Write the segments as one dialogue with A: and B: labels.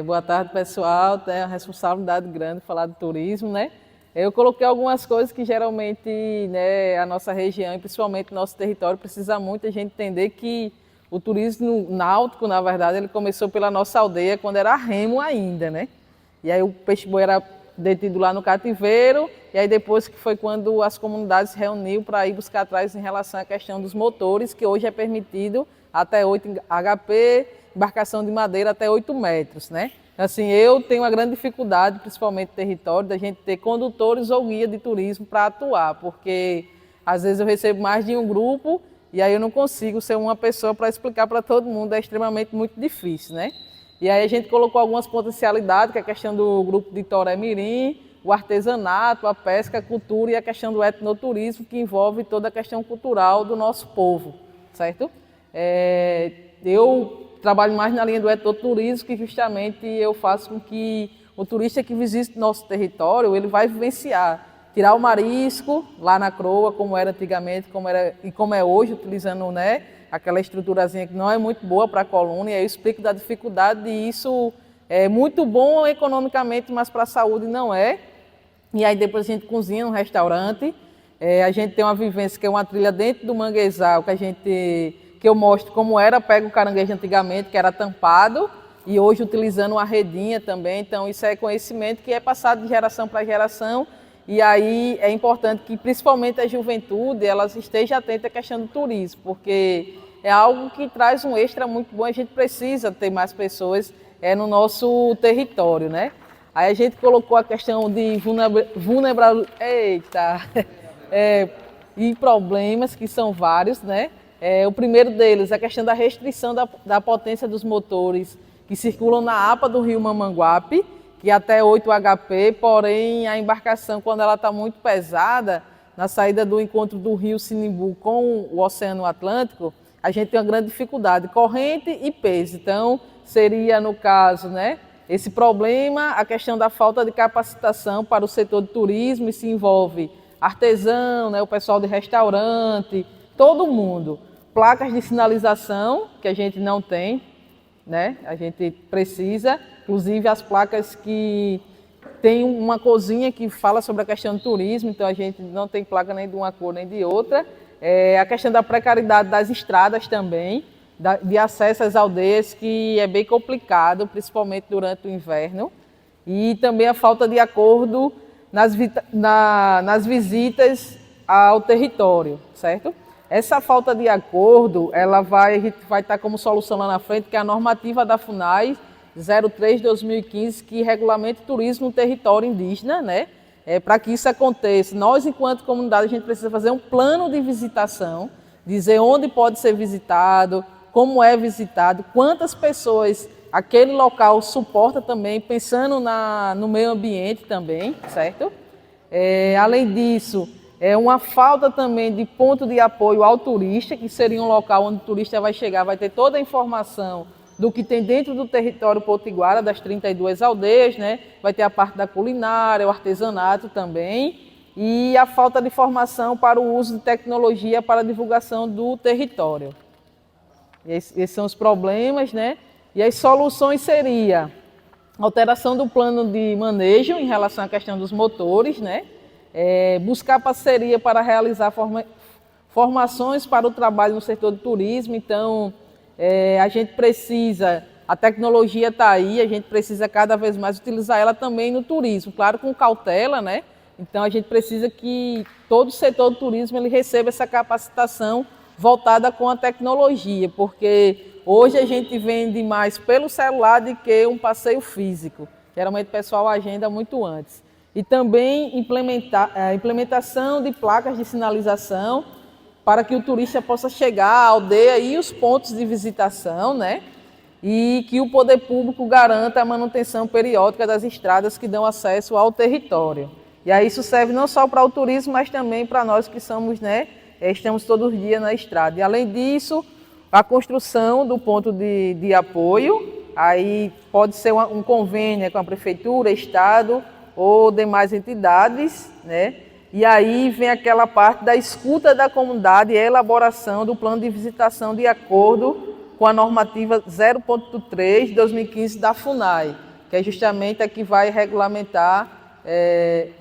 A: Boa tarde, pessoal. Tem uma responsabilidade grande falar de turismo, né? Eu coloquei algumas coisas que geralmente, né, a nossa região e principalmente o nosso território precisa muito a gente entender que o turismo náutico, na verdade, ele começou pela nossa aldeia quando era remo ainda, né? E aí o peixe-boi era detido lá no cativeiro, e aí depois que foi quando as comunidades se reuniu para ir buscar atrás em relação à questão dos motores, que hoje é permitido até 8 HP, embarcação de madeira até 8 metros, né? Assim, eu tenho uma grande dificuldade, principalmente no território, da gente ter condutores ou guia de turismo para atuar, porque às vezes eu recebo mais de um grupo e aí eu não consigo ser uma pessoa para explicar para todo mundo, é extremamente muito difícil, né? E aí a gente colocou algumas potencialidades, que é a questão do grupo de Toré Mirim, o artesanato, a pesca, a cultura e a questão do etnoturismo, que envolve toda a questão cultural do nosso povo, certo? Eu trabalho mais na linha do etnoturismo, que justamente eu faço com que o turista que visite nosso território, ele vai vivenciar, tirar o marisco lá na Croa, como era antigamente, como é hoje, utilizando, né, aquela estruturazinha que não é muito boa para a coluna, e aí eu explico da dificuldade e isso é muito bom economicamente, mas para a saúde não é. E aí depois a gente cozinha num restaurante, a gente tem uma vivência que é uma trilha dentro do manguezal, que eu mostro como era pega o caranguejo antigamente, que era tampado, e hoje utilizando uma redinha também. Então isso é conhecimento que é passado de geração para geração, e aí é importante que principalmente a juventude elas esteja atenta à questão do turismo, porque é algo que traz um extra muito bom, a gente precisa ter mais pessoas no nosso território, né? Aí a gente colocou a questão de e problemas, que são vários, né? O primeiro deles é a questão da restrição da potência dos motores que circulam na APA do rio Mamanguape, que é até 8 HP, porém a embarcação, quando ela está muito pesada, na saída do encontro do rio Sinimbu com o Oceano Atlântico, a gente tem uma grande dificuldade, corrente e peso. Então, seria, no caso, né, esse problema, a questão da falta de capacitação para o setor de turismo, e se envolve artesão, né, o pessoal de restaurante, todo mundo. Placas de sinalização, que a gente não tem, né, a gente precisa, inclusive as placas que tem uma cozinha que fala sobre a questão do turismo, então a gente não tem placa nem de uma cor nem de outra. A questão da precariedade das estradas também, de acesso às aldeias, que é bem complicado, principalmente durante o inverno. E também a falta de acordo nas visitas ao território, certo? Essa falta de acordo, a gente vai estar como solução lá na frente, que é a normativa da FUNAI 03/2015, que regulamenta o turismo no território indígena, né? Para que isso aconteça, nós, enquanto comunidade, a gente precisa fazer um plano de visitação, dizer onde pode ser visitado, como é visitado, quantas pessoas aquele local suporta também, pensando no meio ambiente também, certo? Além disso, uma falta também de ponto de apoio ao turista, que seria um local onde o turista vai chegar, vai ter toda a informação do que tem dentro do território potiguara, das 32 aldeias, né? Vai ter a parte da culinária, o artesanato também, e a falta de formação para o uso de tecnologia para a divulgação do território. Esses são os problemas, né? E as soluções seria alteração do plano de manejo em relação à questão dos motores, né? Buscar parceria para realizar formações para o trabalho no setor do turismo. Então, a gente precisa, a tecnologia está aí, a gente precisa cada vez mais utilizar ela também no turismo, claro, com cautela, né? Então a gente precisa que todo o setor do turismo ele receba essa capacitação voltada com a tecnologia, porque hoje a gente vende mais pelo celular do que um passeio físico. Geralmente o pessoal agenda muito antes. E também a implementação de placas de sinalização para que o turista possa chegar à aldeia e os pontos de visitação, né? E que o poder público garanta a manutenção periódica das estradas que dão acesso ao território. E aí isso serve não só para o turismo, mas também para nós que somos, né, estamos todos os dias na estrada. E além disso, a construção do ponto de apoio, aí pode ser um convênio com a prefeitura, estado ou demais entidades, né? E aí vem aquela parte da escuta da comunidade e a elaboração do plano de visitação de acordo com a normativa 0.3 de 2015 da FUNAI, que é justamente a que vai regulamentar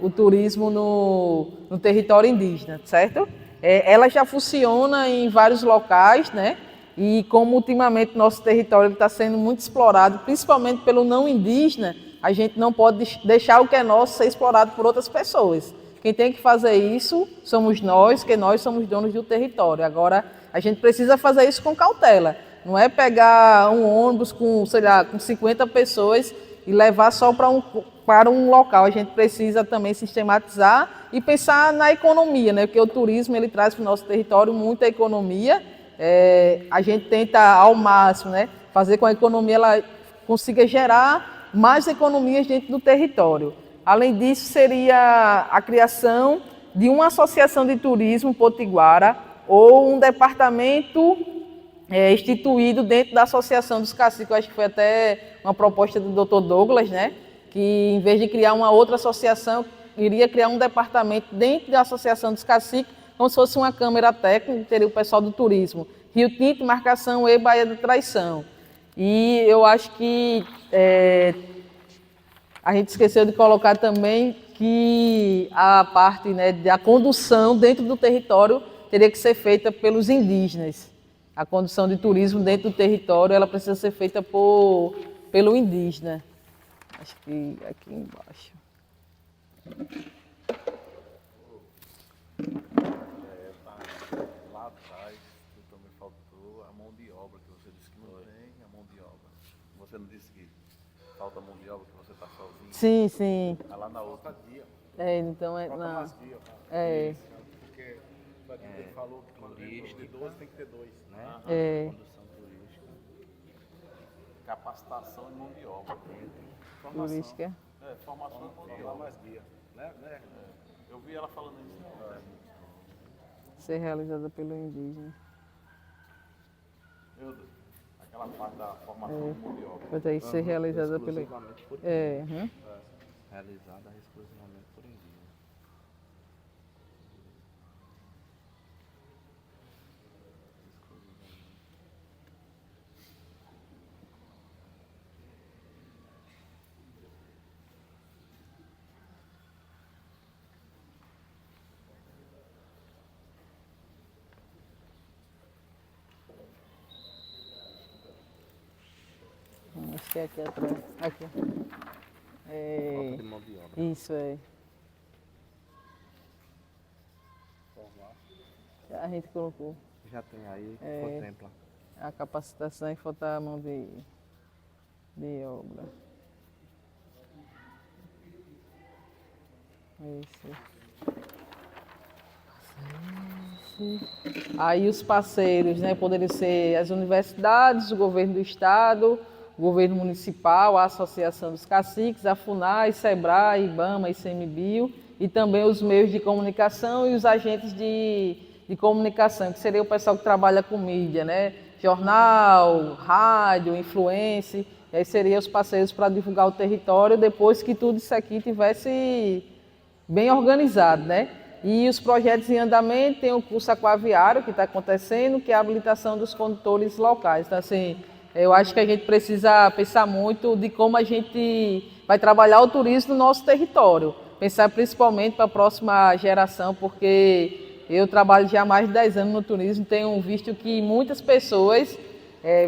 A: o turismo no território indígena, certo? Ela já funciona em vários locais, né? E como ultimamente nosso território está sendo muito explorado, principalmente pelo não indígena, a gente não pode deixar o que é nosso ser explorado por outras pessoas. Quem tem que fazer isso somos nós, que nós somos donos do território. Agora, a gente precisa fazer isso com cautela. Não é pegar um ônibus com, sei lá, com 50 pessoas e levar só para um local. A gente precisa também sistematizar e pensar na economia, né? Porque o turismo ele traz para o nosso território muita economia. A gente tenta ao máximo, né, fazer com que a economia ela consiga gerar mais economias dentro do território. Além disso, seria a criação de uma associação de turismo potiguara ou um departamento instituído dentro da Associação dos Caciques. Eu acho que foi até uma proposta do Dr. Douglas, né? Que em vez de criar uma outra associação, iria criar um departamento dentro da Associação dos Caciques, como se fosse uma câmara técnica, teria o pessoal do turismo, Rio Tinto, Marcação e Baía da Traição. E eu acho que a gente esqueceu de colocar também que a parte, né, da condução dentro do território teria que ser feita pelos indígenas. A condução de turismo dentro do território ela precisa ser feita pelo indígena. Acho que aqui embaixo.
B: Lá atrás, também faltou a mão de obra, que você disse que não tem a mão de obra. Você não disse que falta mão de obra, que você está sozinho?
A: Sim, sim.
B: Tá lá na outra dia.
A: Então é.
B: Falta
A: Não.
B: mais dia. Porque ele falou que quando tem 12 tem que ter dois, né? Condução turística. Capacitação e mão de obra. Formação.
A: Turística.
B: Formação e mão de obra. Mais guia. Né? Eu vi ela falando isso.
A: Ser realizada pelo indígena.
B: Aquela parte da formação de mão de obra.
A: Vai ter que ser realizada pelo.
C: Exclusivamente por realizada exclusivamente por indígenas.
A: Acho que é aqui atrás. Aqui.
C: Falta de mão de obra.
A: Isso é. A gente colocou
C: Já tem aí, contempla.
A: a capacitação e falta a mão de obra. Isso. Aí os parceiros, né, poderiam ser as universidades, o governo do estado, o governo municipal, a Associação dos Caciques, a FUNAI, SEBRAE, IBAMA, ICMBio e também os meios de comunicação e os agentes de comunicação, que seria o pessoal que trabalha com mídia, né? Jornal, rádio, influência, e aí seriam os parceiros para divulgar o território depois que tudo isso aqui tivesse bem organizado, né? E os projetos em andamento, tem o curso aquaviário que está acontecendo, que é a habilitação dos condutores locais. Então, assim, eu acho que a gente precisa pensar muito de como a gente vai trabalhar o turismo no nosso território. Pensar principalmente para a próxima geração, porque eu trabalho já há mais de 10 anos no turismo, tenho visto que muitas pessoas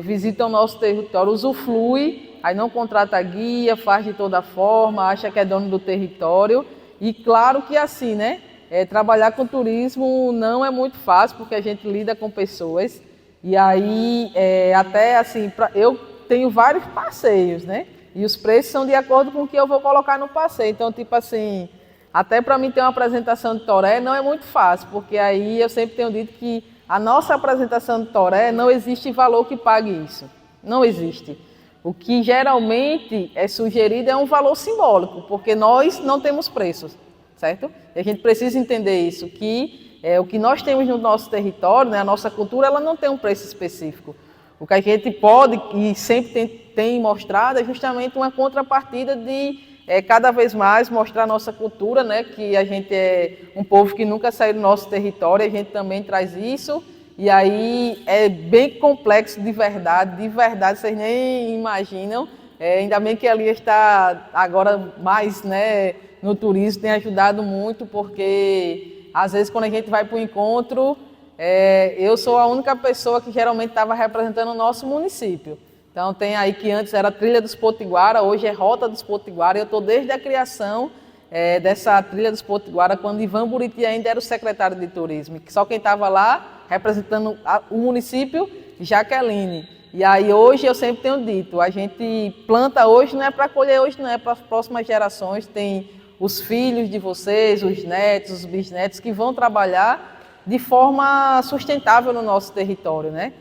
A: visitam o nosso território, usufruem, aí não contrata guia, faz de toda forma, acha que é dono do território. E claro que assim, né? Trabalhar com turismo não é muito fácil, porque a gente lida com pessoas. E aí, até assim, eu tenho vários passeios, né? E os preços são de acordo com o que eu vou colocar no passeio. Então, tipo assim, até para mim ter uma apresentação de toré não é muito fácil, porque aí eu sempre tenho dito que a nossa apresentação de toré não existe valor que pague isso. Não existe. O que geralmente é sugerido é um valor simbólico, porque nós não temos preços, certo? E a gente precisa entender isso, que o que nós temos no nosso território, né, a nossa cultura, ela não tem um preço específico. O que a gente pode e sempre tem mostrado é justamente uma contrapartida de cada vez mais mostrar a nossa cultura, né, que a gente é um povo que nunca saiu do nosso território, a gente também traz isso, E aí é bem complexo de verdade, vocês nem imaginam. Ainda bem que a Lia está agora mais, né, no turismo, tem ajudado muito, porque às vezes quando a gente vai para o encontro, eu sou a única pessoa que geralmente estava representando o nosso município. Então tem aí que antes era Trilha dos Potiguara, hoje é Rota dos Potiguara. Eu estou desde a criação dessa Trilha dos Potiguara, quando Ivan Buriti ainda era o secretário de turismo. Só quem estava lá representando o município, Jaqueline. E aí hoje eu sempre tenho dito, a gente planta hoje, não é para colher hoje, não é para as próximas gerações. Tem os filhos de vocês, os netos, os bisnetos que vão trabalhar de forma sustentável no nosso território, né?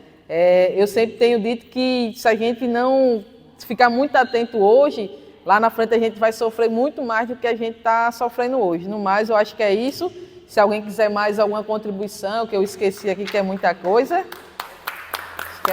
A: Eu sempre tenho dito que se a gente não ficar muito atento hoje, lá na frente a gente vai sofrer muito mais do que a gente está sofrendo hoje. No mais, eu acho que é isso. Se alguém quiser mais alguma contribuição, que eu esqueci aqui, que é muita coisa. Acho que